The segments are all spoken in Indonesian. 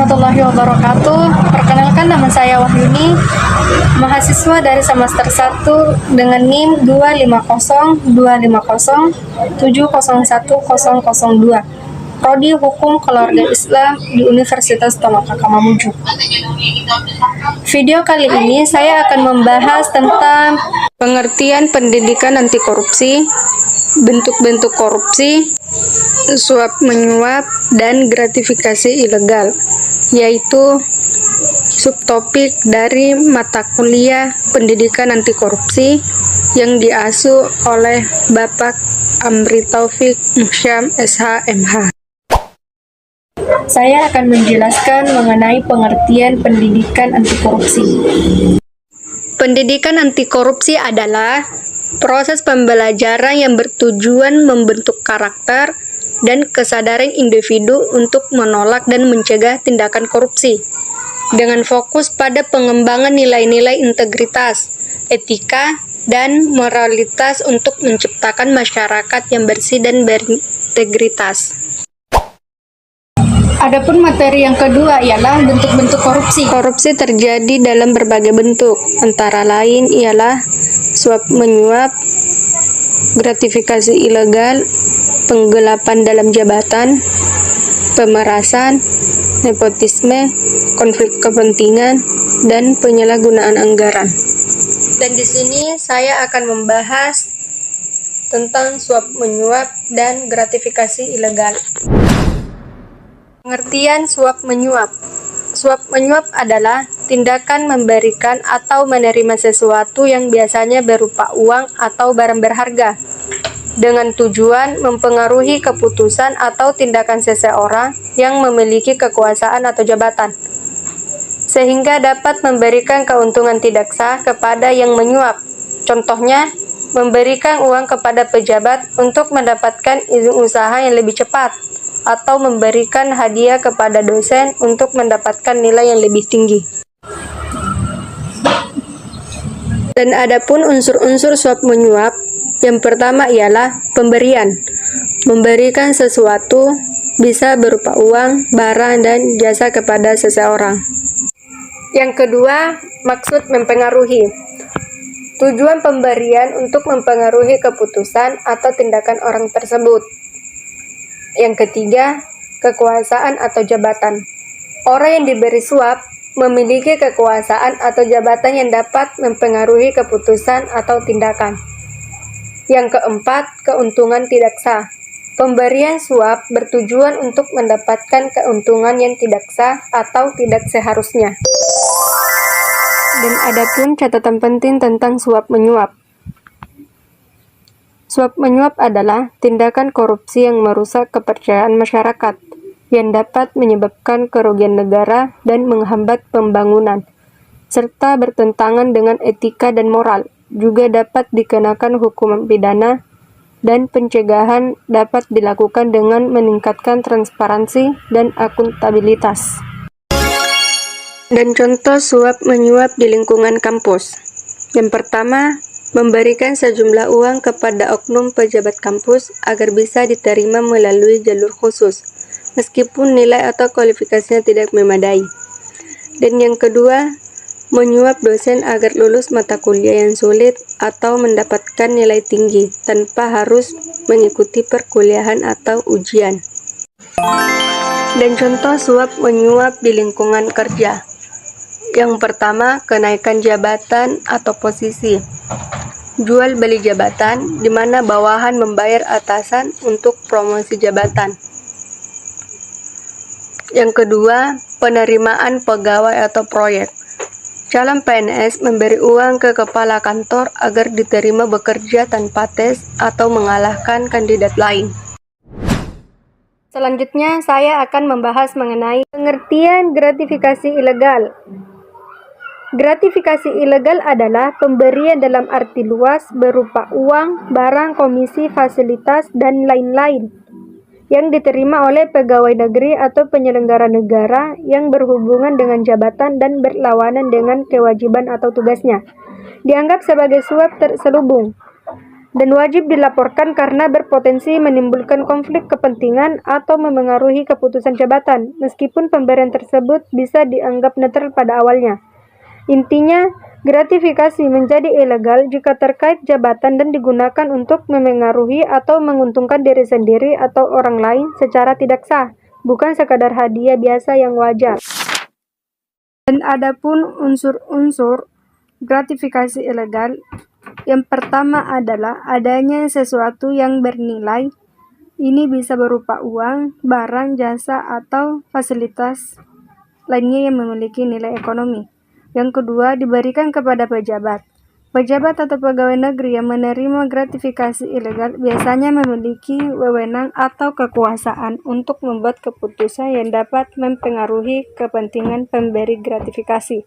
warahmatullahi wabarakatuh. Perkenalkan, nama saya Wahyuni, mahasiswa dari semester 1 dengan NIM 2502507010002, Prodi Hukum Keluarga Islam di Universitas Tonokkaka Mamuju. Video kali ini saya akan membahas tentang pengertian pendidikan anti korupsi, bentuk-bentuk korupsi, suap menyuap, dan gratifikasi ilegal, yaitu subtopik dari mata kuliah pendidikan anti korupsi yang diasuh oleh Bapak Amri Taufik Muhsyam SH MH. Saya akan menjelaskan mengenai pengertian pendidikan anti korupsi. Pendidikan anti korupsi adalah proses pembelajaran yang bertujuan membentuk karakter dan kesadaran individu untuk menolak dan mencegah tindakan korupsi, dengan fokus pada pengembangan nilai-nilai integritas, etika, dan moralitas untuk menciptakan masyarakat yang bersih dan berintegritas. Adapun materi yang kedua ialah bentuk-bentuk korupsi. Korupsi terjadi dalam berbagai bentuk, antara lain ialah suap menyuap, gratifikasi ilegal, penggelapan dalam jabatan, pemerasan, nepotisme, konflik kepentingan, dan penyalahgunaan anggaran. Dan di sini saya akan membahas tentang suap menyuap dan gratifikasi ilegal. Pengertian suap menyuap. Suap menyuap adalah tindakan memberikan atau menerima sesuatu yang biasanya berupa uang atau barang berharga, dengan tujuan mempengaruhi keputusan atau tindakan seseorang yang memiliki kekuasaan atau jabatan, sehingga dapat memberikan keuntungan tidak sah kepada yang menyuap. Contohnya, memberikan uang kepada pejabat untuk mendapatkan izin usaha yang lebih cepat, atau memberikan hadiah kepada dosen untuk mendapatkan nilai yang lebih tinggi. Dan adapun unsur-unsur suap menyuap, yang pertama ialah pemberian. Memberikan sesuatu bisa berupa uang, barang, dan jasa kepada seseorang. Yang kedua, maksud mempengaruhi. Tujuan pemberian untuk mempengaruhi keputusan atau tindakan orang tersebut. Yang ketiga, kekuasaan atau jabatan. Orang yang diberi suap memiliki kekuasaan atau jabatan yang dapat mempengaruhi keputusan atau tindakan. Yang keempat, keuntungan tidak sah. Pemberian suap bertujuan untuk mendapatkan keuntungan yang tidak sah atau tidak seharusnya. Dan adapun catatan penting tentang suap menyuap. Suap menyuap adalah tindakan korupsi yang merusak kepercayaan masyarakat, yang dapat menyebabkan kerugian negara dan menghambat pembangunan, serta bertentangan dengan etika dan moral. Juga dapat dikenakan hukuman pidana, dan pencegahan dapat dilakukan dengan meningkatkan transparansi dan akuntabilitas. Dan contoh suap menyuap di lingkungan kampus. Yang pertama, memberikan sejumlah uang kepada oknum pejabat kampus agar bisa diterima melalui jalur khusus, meskipun nilai atau kualifikasinya tidak memadai. Dan yang kedua, menyuap dosen agar lulus mata kuliah yang sulit atau mendapatkan nilai tinggi tanpa harus mengikuti perkuliahan atau ujian. Dan contoh suap menyuap di lingkungan kerja. Yang pertama, kenaikan jabatan atau posisi. Jual beli jabatan, di mana bawahan membayar atasan untuk promosi jabatan. Yang kedua, penerimaan pegawai atau proyek. Calon PNS memberi uang ke kepala kantor agar diterima bekerja tanpa tes atau mengalahkan kandidat lain. Selanjutnya, saya akan membahas mengenai pengertian gratifikasi ilegal. Gratifikasi ilegal adalah pemberian dalam arti luas berupa uang, barang, komisi, fasilitas, dan lain-lain yang diterima oleh pegawai negeri atau penyelenggara negara yang berhubungan dengan jabatan dan berlawanan dengan kewajiban atau tugasnya. Dianggap sebagai suap terselubung. dan wajib dilaporkan karena berpotensi menimbulkan konflik kepentingan atau memengaruhi keputusan jabatan, meskipun pemberian tersebut bisa dianggap netral pada awalnya. Intinya, gratifikasi menjadi ilegal jika terkait jabatan dan digunakan untuk memengaruhi atau menguntungkan diri sendiri atau orang lain secara tidak sah, bukan sekadar hadiah biasa yang wajar. Dan adapun unsur-unsur gratifikasi ilegal, yang pertama adalah adanya sesuatu yang bernilai. Ini bisa berupa uang, barang, jasa, atau fasilitas lainnya yang memiliki nilai ekonomi. Yang kedua, diberikan kepada pejabat. Pejabat atau pegawai negeri yang menerima gratifikasi ilegal biasanya memiliki wewenang atau kekuasaan untuk membuat keputusan yang dapat mempengaruhi kepentingan pemberi gratifikasi.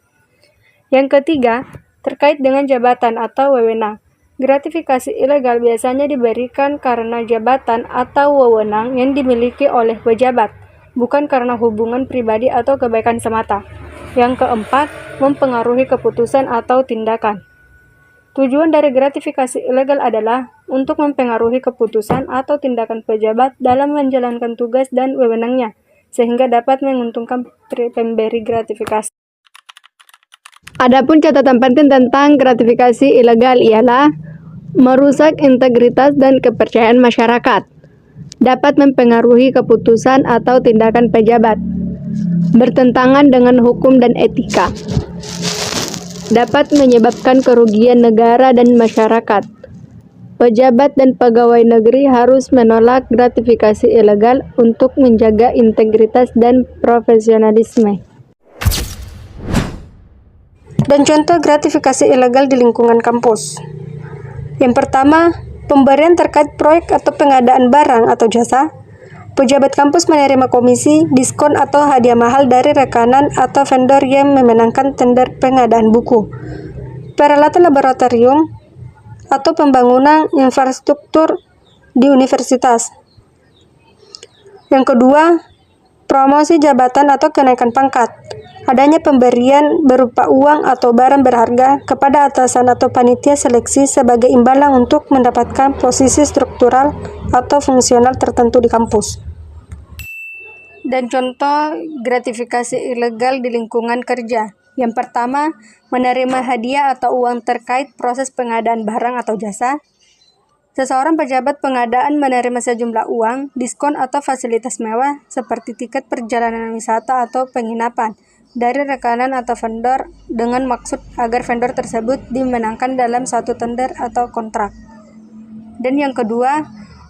Yang ketiga, terkait dengan jabatan atau wewenang. Gratifikasi ilegal biasanya diberikan karena jabatan atau wewenang yang dimiliki oleh pejabat, bukan karena hubungan pribadi atau kebaikan semata. Yang keempat, mempengaruhi keputusan atau tindakan. Tujuan dari gratifikasi ilegal adalah untuk mempengaruhi keputusan atau tindakan pejabat dalam menjalankan tugas dan wewenangnya, sehingga dapat menguntungkan pemberi gratifikasi. Adapun catatan penting tentang gratifikasi ilegal ialah merusak integritas dan kepercayaan masyarakat, dapat mempengaruhi keputusan atau tindakan pejabat, bertentangan dengan hukum dan etika, dapat menyebabkan kerugian negara dan masyarakat. Pejabat dan pegawai negeri harus menolak gratifikasi ilegal untuk menjaga integritas dan profesionalisme. Dan contoh gratifikasi ilegal di lingkungan kampus. Yang pertama, pemberian terkait proyek atau pengadaan barang atau jasa. Pejabat kampus menerima komisi, diskon atau hadiah mahal dari rekanan atau vendor yang memenangkan tender pengadaan buku, peralatan laboratorium, atau pembangunan infrastruktur di universitas. Yang kedua, promosi jabatan atau kenaikan pangkat. Adanya pemberian berupa uang atau barang berharga kepada atasan atau panitia seleksi sebagai imbalan untuk mendapatkan posisi struktural atau fungsional tertentu di kampus. Dan contoh gratifikasi ilegal di lingkungan kerja. Yang pertama, menerima hadiah atau uang terkait proses pengadaan barang atau jasa. Seseorang pejabat pengadaan menerima sejumlah uang, diskon atau fasilitas mewah seperti tiket perjalanan wisata atau penginapan dari rekanan atau vendor dengan maksud agar vendor tersebut dimenangkan dalam suatu tender atau kontrak. Dan yang kedua,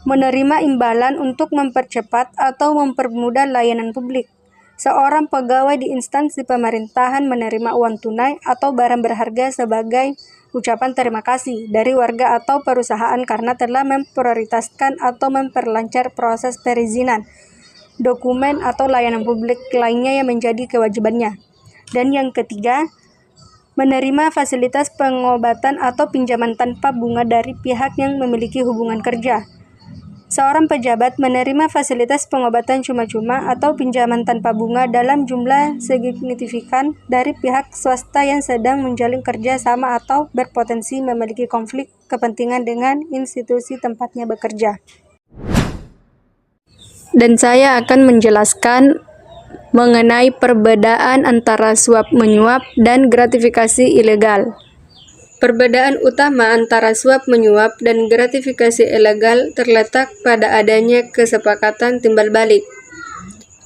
menerima imbalan untuk mempercepat atau mempermudah layanan publik. Seorang pegawai di instansi pemerintahan menerima uang tunai atau barang berharga sebagai ucapan terima kasih dari warga atau perusahaan karena telah memprioritaskan atau memperlancar proses perizinan, dokumen atau layanan publik lainnya yang menjadi kewajibannya. Dan yang ketiga, menerima fasilitas pengobatan atau pinjaman tanpa bunga dari pihak yang memiliki hubungan kerja. Seorang pejabat menerima fasilitas pengobatan cuma-cuma atau pinjaman tanpa bunga dalam jumlah signifikan dari pihak swasta yang sedang menjalin kerja sama atau berpotensi memiliki konflik kepentingan dengan institusi tempatnya bekerja. Dan saya akan menjelaskan mengenai perbedaan antara suap-menyuap dan gratifikasi ilegal. Perbedaan utama antara suap-menyuap dan gratifikasi ilegal terletak pada adanya kesepakatan timbal balik.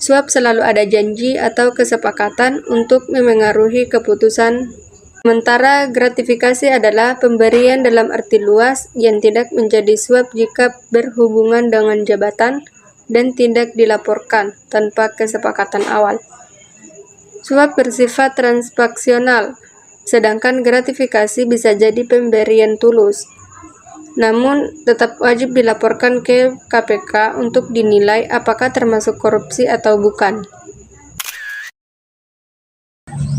Suap selalu ada janji atau kesepakatan untuk memengaruhi keputusan, sementara gratifikasi adalah pemberian dalam arti luas yang tidak menjadi suap jika berhubungan dengan jabatan dan tidak dilaporkan tanpa kesepakatan awal. Suap bersifat transaksional, sedangkan gratifikasi bisa jadi pemberian tulus, namun tetap wajib dilaporkan ke KPK untuk dinilai apakah termasuk korupsi atau bukan.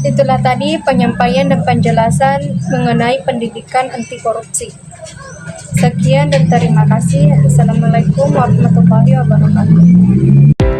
Itulah tadi penyampaian dan penjelasan mengenai pendidikan anti korupsi. Sekian dan terima kasih. Assalamualaikum warahmatullahi wabarakatuh.